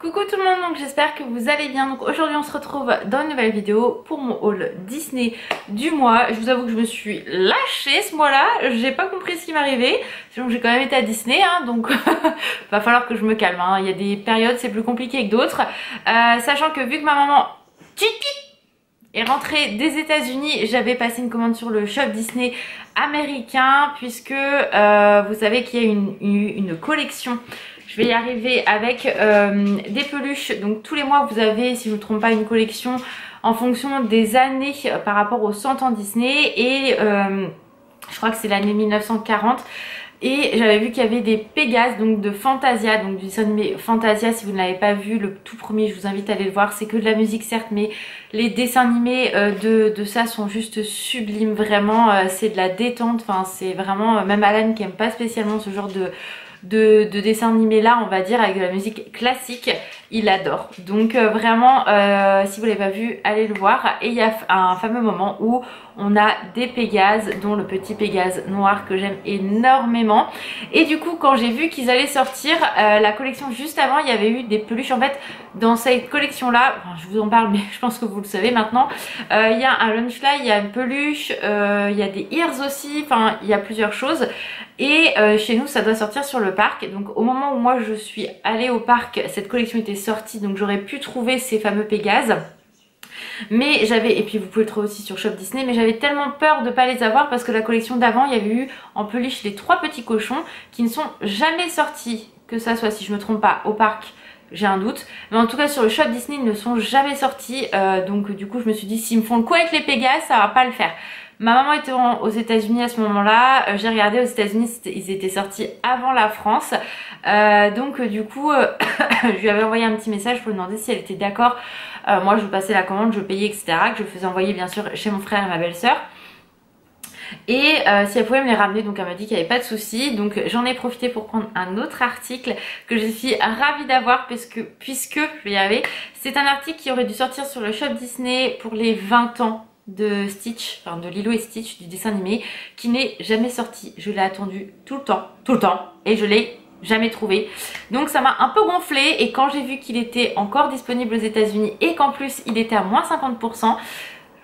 Coucou tout le monde, donc j'espère que vous allez bien. Donc aujourd'hui on se retrouve dans une nouvelle vidéo pour mon haul Disney du mois. Je vous avoue que je me suis lâchée ce mois-là, j'ai pas compris ce qui m'arrivait. Sinon j'ai quand même été à Disney, donc va falloir que je me calme. Il y a des périodes c'est plus compliqué que d'autres. Sachant que vu que ma maman est rentrée des États-Unis, j'avais passé une commande sur le shop Disney américain puisque vous savez qu'il y a une collection. Je vais y arriver avec des peluches. Donc tous les mois vous avez, si je ne me trompe pas, une collection en fonction des années par rapport aux 100 ans Disney. Et je crois que c'est l'année 1940. Et j'avais vu qu'il y avait des Pégases, donc de Fantasia, donc du dessin animé Fantasia. Si vous ne l'avez pas vu, le tout premier, je vous invite à aller le voir. C'est que de la musique certes, mais les dessins animés de ça sont juste sublimes. Vraiment, c'est de la détente. Enfin, c'est vraiment, même Alan qui aime pas spécialement ce genre de dessin animé là, on va dire, avec de la musique classique, il adore. Donc vraiment, si vous l'avez pas vu, allez le voir. Et il y a un fameux moment où on a des Pégases, dont le petit Pégase noir que j'aime énormément. Et du coup, quand j'ai vu qu'ils allaient sortir la collection juste avant, il y avait eu des peluches. En fait, dans cette collection là, enfin, je vous en parle mais je pense que vous le savez maintenant, il y a un Lunchfly, il y a une peluche, il y a des ears aussi, enfin il y a plusieurs choses. Et chez nous ça doit sortir sur le parc. Donc au moment où moi je suis allée au parc, cette collection était sortie, donc j'aurais pu trouver ces fameux Pégases. Mais j'avais, et puis vous pouvez le trouver aussi sur Shop Disney, mais j'avais tellement peur de pas les avoir parce que la collection d'avant, il y avait eu en peluche les 3 petits cochons qui ne sont jamais sortis, que ça soit, si je me trompe pas, au parc. J'ai un doute, mais en tout cas sur le shop Disney ils ne sont jamais sortis, donc du coup je me suis dit s'ils me font le coup avec les Pégases ça va pas le faire. Ma maman était aux États-Unis à ce moment-là, j'ai regardé aux États-Unis, ils étaient sortis avant la France, donc du coup je lui avais envoyé un petit message pour lui demander si elle était d'accord. Moi je passais la commande, je payais etc, que je faisais envoyer bien sûr chez mon frère et ma belle-sœur. Et si elle pouvait me les ramener, donc elle m'a dit qu'il n'y avait pas de souci. Donc j'en ai profité pour prendre un autre article que je suis ravie d'avoir puisque je vais y arriver. C'est un article qui aurait dû sortir sur le shop Disney pour les 20 ans de Stitch, enfin de Lilo et Stitch, du dessin animé, qui n'est jamais sorti. Je l'ai attendu tout le temps, et je l'ai jamais trouvé. Donc ça m'a un peu gonflé, et quand j'ai vu qu'il était encore disponible aux États-Unis et qu'en plus il était à moins 50%,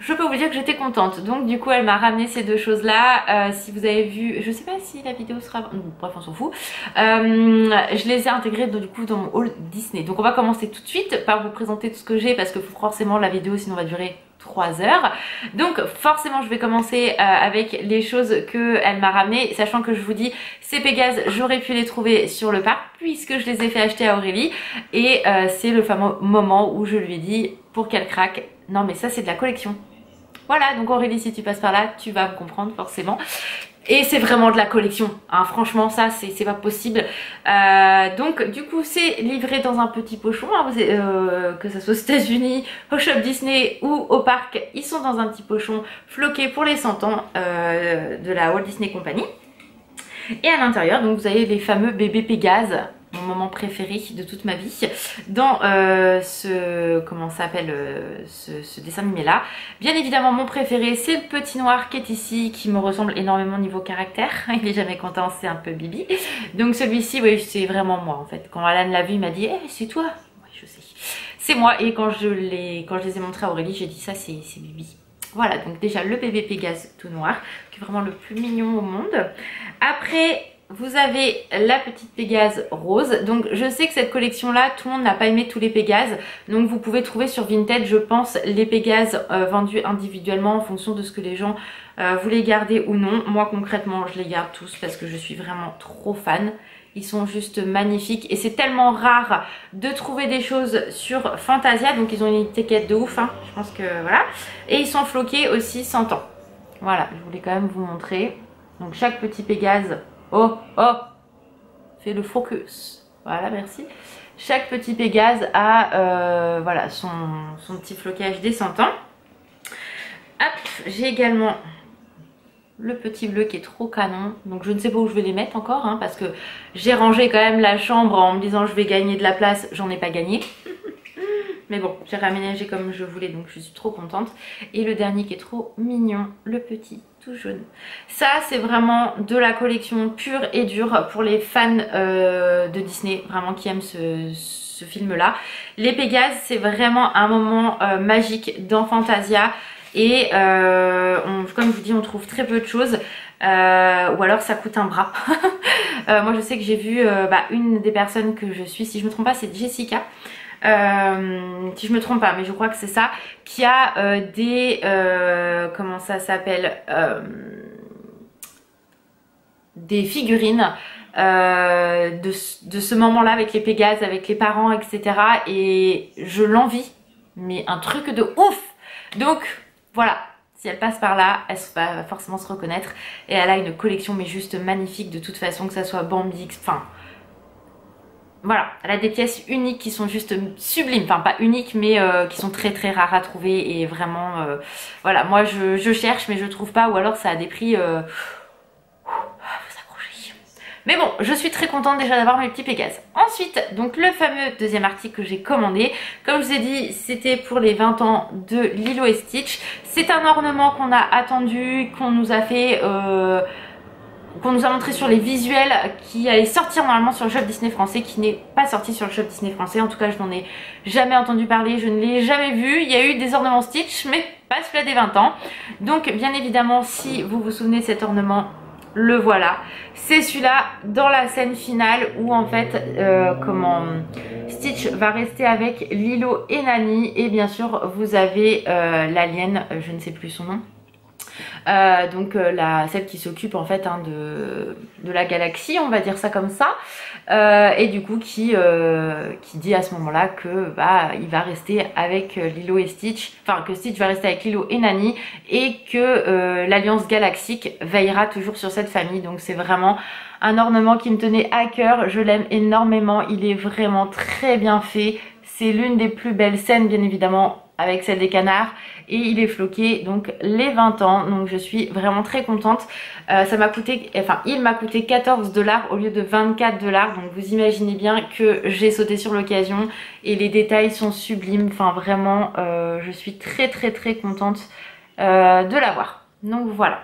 je peux vous dire que j'étais contente. Donc du coup elle m'a ramené ces deux choses là. Si vous avez vu, je sais pas si la vidéo sera... Bref on s'en fout. Je les ai intégrées du coup dans mon haul Disney. Donc on va commencer tout de suite par vous présenter tout ce que j'ai, parce que forcément la vidéo sinon va durer 3 heures. Donc forcément je vais commencer avec les choses qu'elle m'a ramenées, sachant que je vous dis ces Pégases j'aurais pu les trouver sur le parc puisque je les ai fait acheter à Aurélie. Et c'est le fameux moment où je lui ai dit pour qu'elle craque, non mais ça c'est de la collection. Voilà, donc Aurélie si tu passes par là tu vas me comprendre forcément. Et c'est vraiment de la collection, franchement ça c'est pas possible. Donc du coup c'est livré dans un petit pochon, que ça soit aux États-Unis, au shop Disney ou au parc, ils sont dans un petit pochon floqué pour les 100 ans de la Walt Disney Company. Et à l'intérieur donc vous avez les fameux bébés Pégases, mon moment préféré de toute ma vie, dans comment ça s'appelle, ce dessin animé là. Bien évidemment mon préféré c'est le petit noir qui est ici, qui me ressemble énormément niveau caractère. Il est jamais content, c'est un peu Bibi. Donc celui-ci, oui, c'est vraiment moi en fait. Quand Alan l'a vu il m'a dit hey, c'est toi. Oui je sais, c'est moi. Et quand je les ai montrés à Aurélie j'ai dit ça c'est Bibi. Voilà, donc déjà le bébé Pégase tout noir, qui est vraiment le plus mignon au monde. Après vous avez la petite Pégase rose. Donc je sais que cette collection là tout le monde n'a pas aimé tous les Pégases, donc vous pouvez trouver sur Vinted je pense les Pégases vendus individuellement en fonction de ce que les gens voulaient garder ou non. Moi concrètement je les garde tous parce que je suis vraiment trop fan. Ils sont juste magnifiques et c'est tellement rare de trouver des choses sur Fantasia, donc ils ont une étiquette de ouf, je pense que voilà. Et ils sont floqués aussi 100 ans. Voilà, je voulais quand même vous montrer. Donc chaque petit Pégase, oh, fait le focus. Voilà, merci. Chaque petit Pégase a voilà, son petit flocage des 100 ans. Hop, j'ai également le petit bleu qui est trop canon, donc je ne sais pas où je vais les mettre encore, parce que j'ai rangé quand même la chambre en me disant je vais gagner de la place, j'en ai pas gagné. Mais bon, j'ai réaménagé comme je voulais, donc je suis trop contente. Et le dernier qui est trop mignon, le petit tout jaune. Ça c'est vraiment de la collection pure et dure pour les fans de Disney, vraiment qui aiment ce film là. Les Pégases c'est vraiment un moment magique dans Fantasia et comme je vous dis on trouve très peu de choses. Ou alors ça coûte un bras. Moi je sais que j'ai vu une des personnes que je suis, si je me trompe pas c'est Jessica, si je me trompe pas mais je crois que c'est ça, qui a des comment ça s'appelle, des figurines de ce moment là avec les Pégases, avec les parents etc. Et je l'envie, mais un truc de ouf. Donc voilà, si elle passe par là, elle va forcément se reconnaître. Et elle a une collection mais juste magnifique de toute façon, que ça soit Bambi, enfin voilà, elle a des pièces uniques qui sont juste sublimes, enfin pas uniques mais qui sont très très rares à trouver et vraiment voilà, moi je cherche mais je trouve pas, ou alors ça a des prix mais bon, je suis très contente déjà d'avoir mes petits Pégases. Ensuite, donc le fameux deuxième article que j'ai commandé. Comme je vous ai dit, c'était pour les 20 ans de Lilo et Stitch. C'est un ornement qu'on a attendu, qu'on nous a fait... qu'on nous a montré sur les visuels, qui allait sortir normalement sur le shop Disney français, qui n'est pas sorti sur le shop Disney français. En tout cas, je n'en ai jamais entendu parler, je ne l'ai jamais vu. Il y a eu des ornements Stitch, mais pas celui-là des 20 ans. Donc, bien évidemment, si vous vous souvenez de cet ornement, le voilà. C'est celui-là dans la scène finale où en fait Stitch va rester avec Lilo et Nani, et bien sûr vous avez l'alien, je ne sais plus son nom. Donc celle qui s'occupe en fait de la galaxie, on va dire ça comme ça, et du coup qui dit à ce moment là que il va rester avec Lilo et Stitch, enfin que Stitch va rester avec Lilo et Nani, et que l'Alliance Galactique veillera toujours sur cette famille. Donc c'est vraiment un ornement qui me tenait à cœur, je l'aime énormément, il est vraiment très bien fait, c'est l'une des plus belles scènes bien évidemment avec celle des canards, et il est floqué donc les 20 ans, donc je suis vraiment très contente. Ça m'a coûté, enfin il m'a coûté 14 $ au lieu de 24 $, donc vous imaginez bien que j'ai sauté sur l'occasion et les détails sont sublimes, enfin vraiment je suis très très très contente de l'avoir. Donc voilà.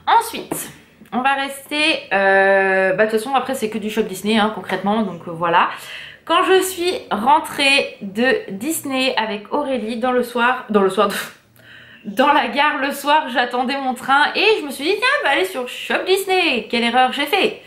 Ensuite on va rester, de toute façon après c'est que du shop Disney hein, concrètement, donc voilà. Quand je suis rentrée de Disney avec Aurélie dans la gare le soir, j'attendais mon train et je me suis dit tiens, on va aller sur Shop Disney. Quelle erreur j'ai fait.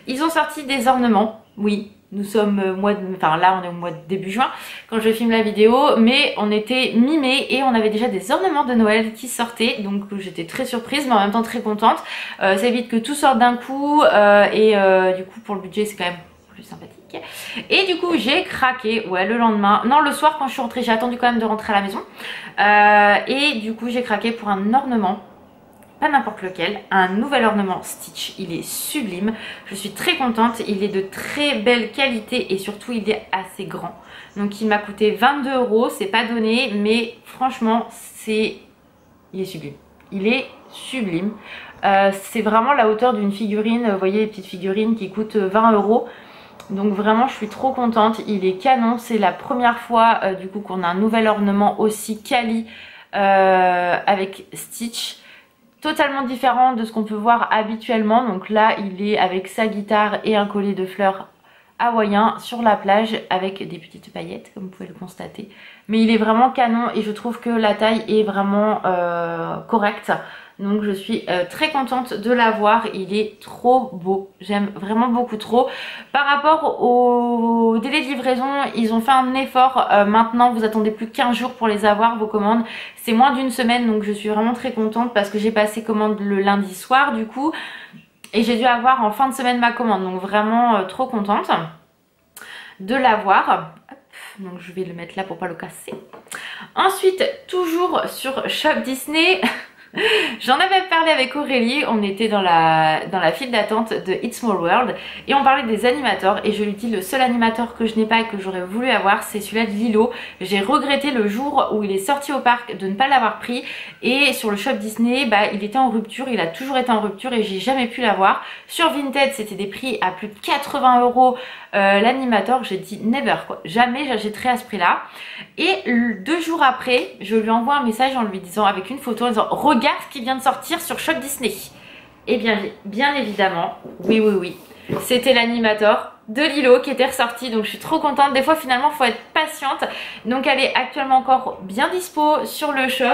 Ils ont sorti des ornements, oui. Nous sommes là on est au mois de début juin quand je filme la vidéo, mais on était mi-mai et on avait déjà des ornements de Noël qui sortaient, donc j'étais très surprise mais en même temps très contente. Ça évite que tout sorte d'un coup du coup pour le budget c'est quand même plus sympathique. Et du coup j'ai craqué, le lendemain, non le soir quand je suis rentrée, j'ai attendu quand même de rentrer à la maison et du coup j'ai craqué pour un ornement, pas n'importe lequel, un nouvel ornement Stitch. Il est sublime, je suis très contente, il est de très belle qualité et surtout il est assez grand. Donc il m'a coûté 22 €, c'est pas donné mais franchement il est sublime. Il est sublime. C'est vraiment la hauteur d'une figurine, vous voyez les petites figurines qui coûtent 20 €. Donc vraiment je suis trop contente, il est canon, c'est la première fois du coup qu'on a un nouvel ornement aussi quali avec Stitch. Totalement différent de ce qu'on peut voir habituellement. Donc là il est avec sa guitare et un collier de fleurs hawaïen sur la plage avec des petites paillettes comme vous pouvez le constater. Mais il est vraiment canon et je trouve que la taille est vraiment correcte. Donc je suis très contente de l'avoir, il est trop beau, j'aime vraiment beaucoup trop. Par rapport au délai de livraison, ils ont fait un effort, maintenant vous attendez plus 15 jours pour les avoir, vos commandes. C'est moins d'une semaine, donc je suis vraiment très contente parce que j'ai passé commande le lundi soir du coup. Et j'ai dû avoir en fin de semaine ma commande, donc vraiment trop contente de l'avoir. Donc je vais le mettre là pour pas le casser. Ensuite, toujours sur Shop Disney... J'en avais parlé avec Aurélie, on était dans la file d'attente de It's Small World et on parlait des animateurs et je lui dis le seul animateur que je n'ai pas et que j'aurais voulu avoir c'est celui-là de Lilo. J'ai regretté le jour où il est sorti au parc de ne pas l'avoir pris et sur le shop Disney il était en rupture, il a toujours été en rupture et j'ai jamais pu l'avoir. Sur Vinted c'était des prix à plus de 80 €. L'animateur, j'ai dit never quoi, jamais j'achèterai à ce prix là. Et 2 jours après je lui envoie un message en lui disant, avec une photo en disant regarde ce qui vient de sortir sur Shop Disney. Et bien évidemment oui c'était l'animateur de Lilo qui était ressortie, donc je suis trop contente. Des fois finalement faut être patiente, donc elle est actuellement encore bien dispo sur le shop.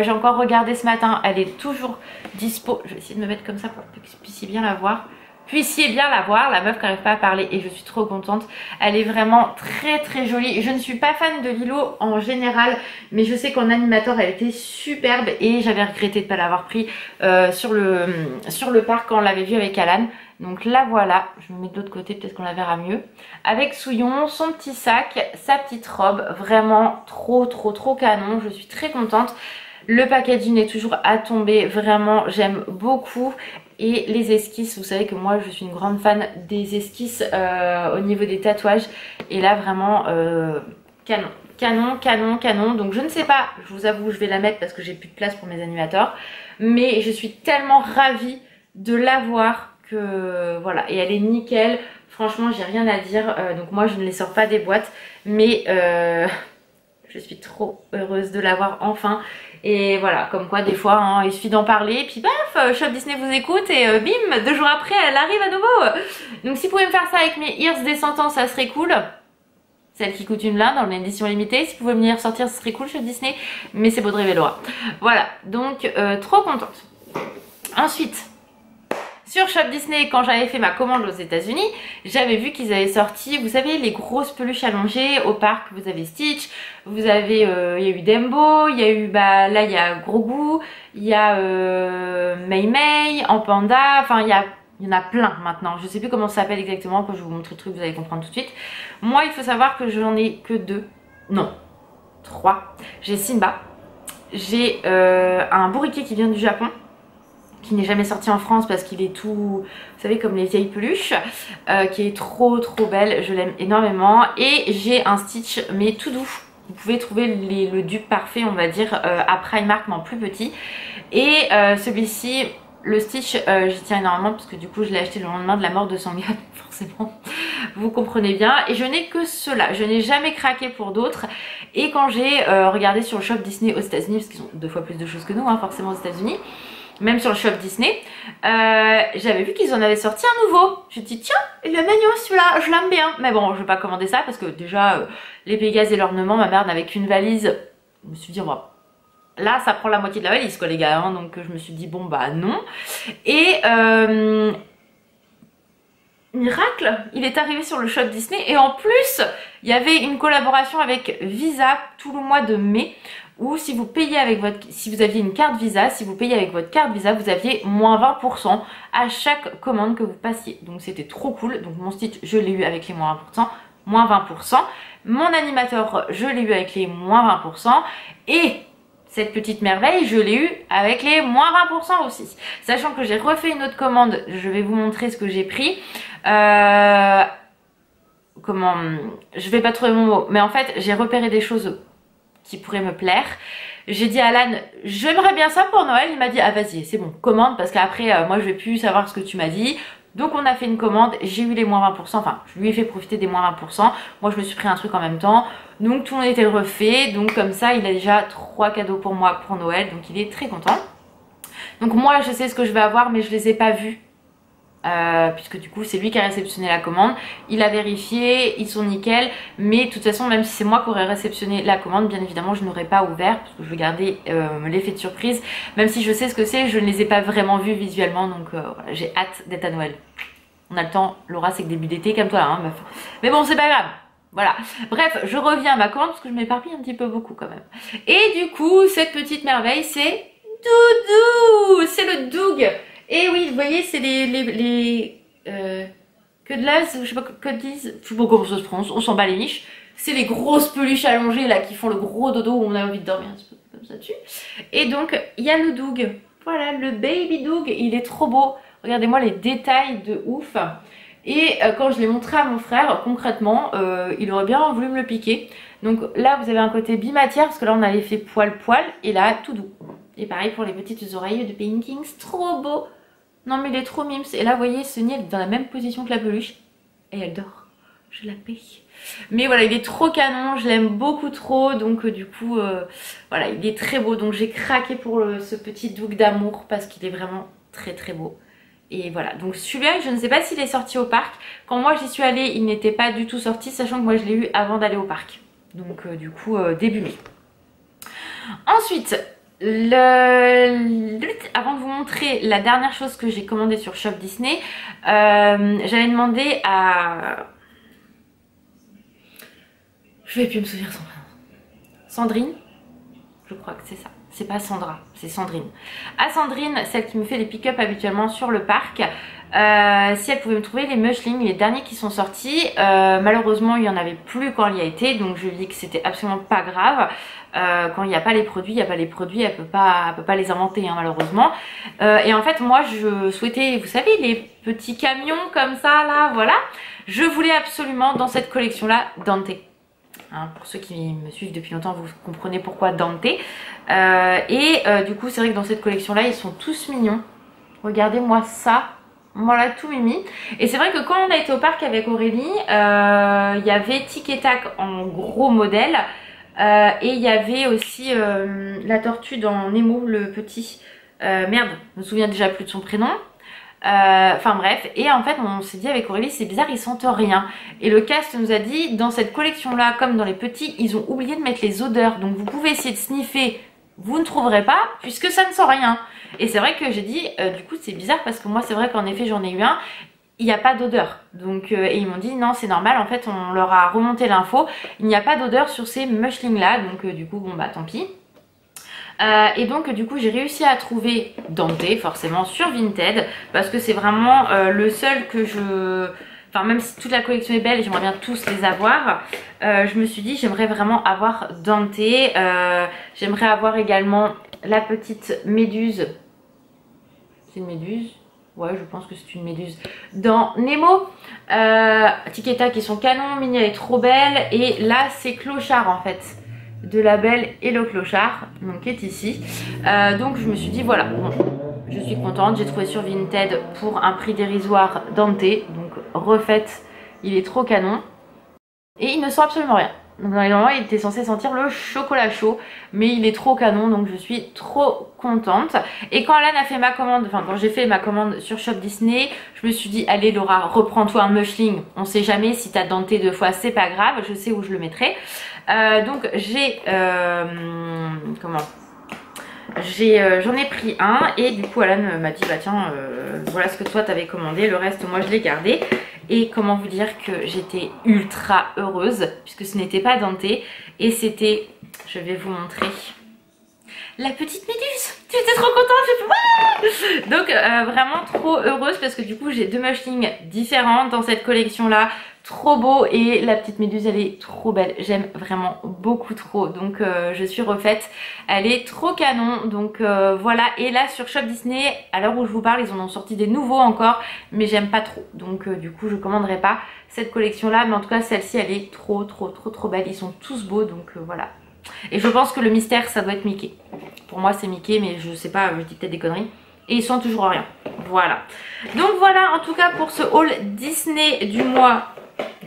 J'ai encore regardé ce matin, elle est toujours dispo. Je vais essayer de me mettre comme ça pour que vous puissiez bien la voir. La meuf qui n'arrive pas à parler, et je suis trop contente. Elle est vraiment très très jolie. Je ne suis pas fan de Lilo en général, mais je sais qu'en animateur elle était superbe et j'avais regretté de ne pas l'avoir pris sur le parc quand on l'avait vue avec Alan. Donc là voilà, je me mets de l'autre côté, peut-être qu'on la verra mieux. Avec Souillon, son petit sac, sa petite robe, vraiment trop canon, je suis très contente. Le packaging est toujours à tomber, vraiment j'aime beaucoup. Et les esquisses, vous savez que moi je suis une grande fan des esquisses au niveau des tatouages. Et là vraiment canon. Donc je ne sais pas, je vous avoue je vais la mettre parce que j'ai plus de place pour mes animateurs. Mais je suis tellement ravie de l'avoir que voilà. Et elle est nickel, franchement j'ai rien à dire. Donc moi je ne les sors pas des boîtes. Mais je suis trop heureuse de l'avoir enfin. Et voilà, comme quoi des fois hein, il suffit d'en parler et puis paf, Shop Disney vous écoute et bim, 2 jours après elle arrive à nouveau. Donc si vous pouvez me faire ça avec mes ears des 100 ans, ça serait cool. Celle qui coûte une blinde dans l'édition limitée. Si vous pouvez venir sortir, ce serait cool Shop Disney. Mais c'est beau de rêver Laura. Voilà, donc trop contente. Ensuite, sur Shop Disney, quand j'avais fait ma commande aux États-Unis, j'avais vu qu'ils avaient sorti, vous savez, les grosses peluches allongées au parc. Vous avez Stitch, vous avez, il y a eu Dembo, il y a eu, bah là il y a Grogu, il y a Mei Mei en panda, enfin il y en a plein maintenant. Je sais plus comment ça s'appelle exactement. Quand je vais vous montrer le truc, vous allez comprendre tout de suite. Moi, il faut savoir que je n'en ai que 2, non, 3. J'ai Simba, j'ai un bourriquet qui vient du Japon, qui n'est jamais sorti en France parce qu'il est tout, vous savez, comme les vieilles peluches, qui est trop belle, je l'aime énormément. Et j'ai un Stitch mais tout doux. Vous pouvez trouver le dupe parfait on va dire à Primark mais en plus petit. Et celui-ci, le Stitch, j'y tiens énormément parce que du coup je l'ai acheté le lendemain de la mort de Sangat, forcément, vous comprenez bien. Et je n'ai que cela, je n'ai jamais craqué pour d'autres. Et quand j'ai regardé sur le shop Disney aux États-Unis, parce qu'ils ont 2 fois plus de choses que nous hein, forcément aux États-Unis, même sur le shop Disney, j'avais vu qu'ils en avaient sorti un nouveau. J'ai dit tiens, il est mignon celui-là, je l'aime bien. Mais bon, je vais pas commander ça parce que déjà les Pégases et l'ornement, ma mère n'avait qu'une valise. Je me suis dit bon, là ça prend la moitié de la valise quoi les gars, hein, donc je me suis dit bon bah non. Et miracle, il est arrivé sur le shop Disney et en plus il y avait une collaboration avec Visa tout le mois de mai. Ou si vous payez avec si vous aviez une carte Visa, si vous payez avec votre carte Visa, vous aviez moins 20% à chaque commande que vous passiez. Donc c'était trop cool. Donc mon Stitch, je l'ai eu avec les moins 20%, moins 20%. Mon animateur, je l'ai eu avec les moins 20%. Et cette petite merveille, je l'ai eu avec les moins 20% aussi. Sachant que j'ai refait une autre commande, je vais vous montrer ce que j'ai pris. Je vais pas trouver mon mot, mais en fait j'ai repéré des choses qui pourrait me plaire. J'ai dit à Alan, j'aimerais bien ça pour Noël. Il m'a dit, ah vas-y, c'est bon, commande, parce qu'après, moi je vais plus savoir ce que tu m'as dit. Donc on a fait une commande, j'ai eu les moins 20%, enfin je lui ai fait profiter des moins 20%. Moi je me suis pris un truc en même temps. Donc tout le monde était refait, donc comme ça il a déjà 3 cadeaux pour moi pour Noël, donc il est très content. Donc moi je sais ce que je vais avoir, mais je les ai pas vus. Puisque du coup c'est lui qui a réceptionné la commande, il a vérifié, ils sont nickel, mais de toute façon même si c'est moi qui aurais réceptionné la commande, bien évidemment je n'aurais pas ouvert parce que je veux garder l'effet de surprise, même si je sais ce que c'est, je ne les ai pas vraiment vus visuellement, donc voilà, j'ai hâte d'être à Noël. On a le temps, Laura, c'est que début d'été, calme-toi là hein, meuf. Mais bon c'est pas grave. Voilà, bref, je reviens à ma commande parce que je m'éparpille un petit peu beaucoup quand même. Et du coup, cette petite merveille, c'est Doudou, c'est le Doug. Et oui, vous voyez, c'est que de l'as, je sais pas, que disent, je sais pas comment ça se prononce, on s'en bat les niches. C'est les grosses peluches allongées là qui font le gros dodo où on a envie de dormir un petit peu comme ça dessus. Et donc, il y a le Doug. Voilà, le baby Doug, il est trop beau. Regardez-moi les détails de ouf. Et quand je l'ai montré à mon frère, concrètement, il aurait bien voulu me le piquer. Donc là, vous avez un côté bimatière parce que là, on a l'effet poil-poil et là, tout doux. Et pareil pour les petites oreilles de Paintings, trop beau. Non mais il est trop mimes. Et là vous voyez Sunny elle est dans la même position que la peluche. Et elle dort. Je la paye. Mais voilà il est trop canon. Je l'aime beaucoup trop. Donc du coup voilà il est très beau. Donc j'ai craqué pour ce petit Doug d'amour. Parce qu'il est vraiment très beau. Et voilà, donc celui-là, je ne sais pas s'il est sorti au parc. Quand moi j'y suis allée, il n'était pas du tout sorti, sachant que moi je l'ai eu avant d'aller au parc. Donc du coup, début mai. Ensuite, avant de vous montrer la dernière chose que j'ai commandée sur Shop Disney, j'avais demandé à... Je vais plus me souvenir son prénom. Sandrine, je crois que c'est ça. C'est pas Sandra, c'est Sandrine. À Sandrine, celle qui me fait les pick-up habituellement sur le parc, si elle pouvait me trouver les Mushling, les derniers qui sont sortis. Malheureusement, il n'y en avait plus quand il y a été, donc je lui ai dit que c'était absolument pas grave. Quand il n'y a pas les produits, il n'y a pas les produits, elle peut pas les inventer, hein, malheureusement. Et en fait, moi, je souhaitais, vous savez, les petits camions comme ça, là, voilà. Je voulais absolument, dans cette collection-là, Dante. Hein, pour ceux qui me suivent depuis longtemps, vous comprenez pourquoi Dante. Du coup, c'est vrai que dans cette collection-là, ils sont tous mignons. Regardez-moi ça. Voilà, tout mimi. Et c'est vrai que quand on a été au parc avec Aurélie, il y avait Tic et Tac en gros modèle. Et il y avait aussi la tortue dans Nemo, le petit. Merde, je me souviens déjà plus de son prénom. Enfin bref, et en fait on s'est dit avec Aurélie, c'est bizarre, ils sentent rien. Et le cast nous a dit, dans cette collection là, comme dans les petits, ils ont oublié de mettre les odeurs. Donc vous pouvez essayer de sniffer, vous ne trouverez pas, puisque ça ne sent rien. Et c'est vrai que j'ai dit, du coup c'est bizarre, parce que moi c'est vrai qu'en effet j'en ai eu un, il n'y a pas d'odeur. Donc et ils m'ont dit non, c'est normal, en fait on leur a remonté l'info, il n'y a pas d'odeur sur ces Mushling là. Donc du coup bon bah tant pis. Et donc du coup j'ai réussi à trouver Dante forcément sur Vinted, parce que c'est vraiment le seul que je... Enfin même si toute la collection est belle, j'aimerais bien tous les avoir. Je me suis dit j'aimerais vraiment avoir Dante. J'aimerais avoir également la petite méduse. C'est une méduse? Ouais, je pense que c'est une méduse. Dans Nemo, Tic et Tac qui sont canons, Minnie elle est trop belle. Et là c'est Clochard en fait, de La Belle et le Clochard, donc qui est ici. Donc je me suis dit voilà, bon, je suis contente, j'ai trouvé sur Vinted pour un prix dérisoire Dante, donc refaite, il est trop canon. Et il ne sent absolument rien. Donc dans les moments il était censé sentir le chocolat chaud, mais il est trop canon, donc je suis trop contente. Et quand Alan a fait ma commande, enfin quand j'ai fait ma commande sur Shop Disney, je me suis dit allez Laura, reprends-toi un Mushling, on sait jamais, si t'as Dante 2 fois c'est pas grave, je sais où je le mettrai. Donc j'ai j'en ai pris un, et du coup Alan m'a dit bah tiens voilà ce que toi t'avais commandé, le reste moi je l'ai gardé. Et comment vous dire que j'étais ultra heureuse, puisque ce n'était pas Dante, et c'était, je vais vous montrer, la petite méduse. J'étais trop contente, j'ai fait donc vraiment trop heureuse, parce que du coup j'ai deux Mushling différentes dans cette collection là, trop beau, et la petite méduse elle est trop belle, j'aime vraiment beaucoup trop, donc je suis refaite, elle est trop canon. Donc voilà. Et là sur Shop Disney, à l'heure où je vous parle, ils en ont sorti des nouveaux encore, mais j'aime pas trop, donc du coup je commanderai pas cette collection là, mais en tout cas celle-ci elle est trop belle, ils sont tous beaux, donc voilà. Et je pense que le mystère ça doit être Mickey. Pour moi c'est Mickey, mais je sais pas, je dis peut-être des conneries. Et ils sont toujours rien. Voilà. Donc voilà en tout cas pour ce haul Disney du mois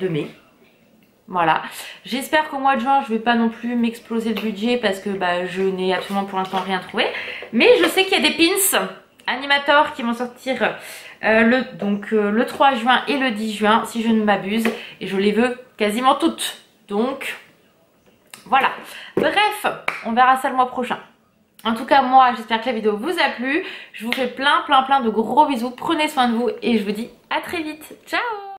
de mai. Voilà. J'espère qu'au mois de juin je vais pas non plus m'exploser le budget, parce que bah, je n'ai absolument pour l'instant rien trouvé. Mais je sais qu'il y a des pins Animator qui vont sortir le 3 juin et le 10 juin si je ne m'abuse. Et je les veux quasiment toutes. Donc voilà. Bref, on verra ça le mois prochain. En tout cas moi j'espère que la vidéo vous a plu. Je vous fais plein de gros bisous. Prenez soin de vous et je vous dis à très vite. Ciao!